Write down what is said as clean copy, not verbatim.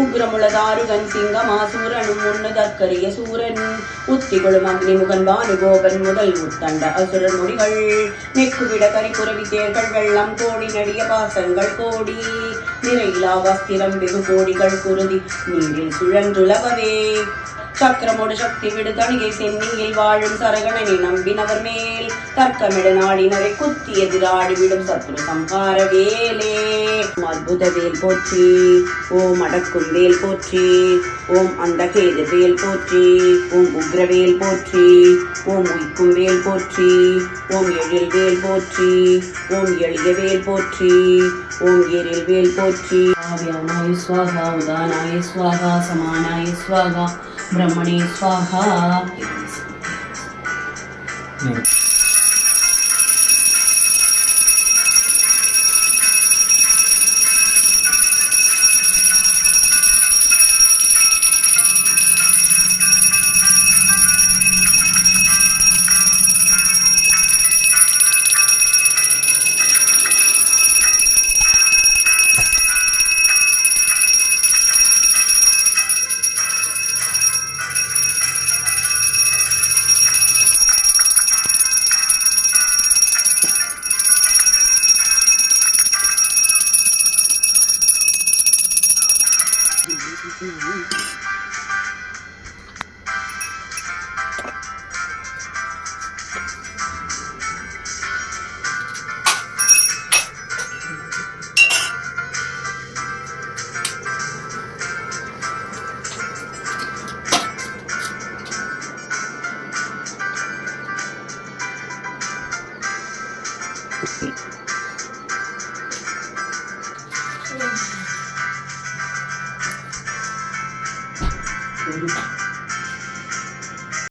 உக்ரமுளதாருகன் சிங்கமாசூரனும் முன்னு தற்கரிய சூரன் உத்திகளும் அக்னிமுகன் பானுகோபன் முதல் உத்தண்ட அசுரன் முடிகள் நெக்குவிட கரிபுரவி தேர்கள் வெள்ளம் கோடி நடிய பாசங்கள் கோடி நிறையிலா வஸ்திரம் வெகு கோடிகள் குருதி நீரில் சுழன்றுளவவே சக்கரமோடு சக்தி விடு தணிகை சென்னியில் வாழும் சரகணனை நம்பினவர் மேல் தர்க்கமிட நாடினரை குத்தி எதிராடி விடும் சத்ரு சம்ஹார வேலே. அற்புத வேல் போற்றி, ஓம் அடக்கும் வேல் போற்றி, ஓம் அண்டகேது வேல் போற்றி, ஓம் உக்ரவேல் போற்றி, ஓம் உய்க்கும் வேல் போற்றி, ஓம் எழில் வேல் போற்றி, ஓம் எளிய வேல் போற்றி, ஓம் எழில் வேல் போற்றி. ஆவ்யானாய ஸ்வாஹா, உதானாய ஸ்வாஹா, சமானாய ஸ்வாஹா, ब्रह्मणे स्वाहा. Thank you.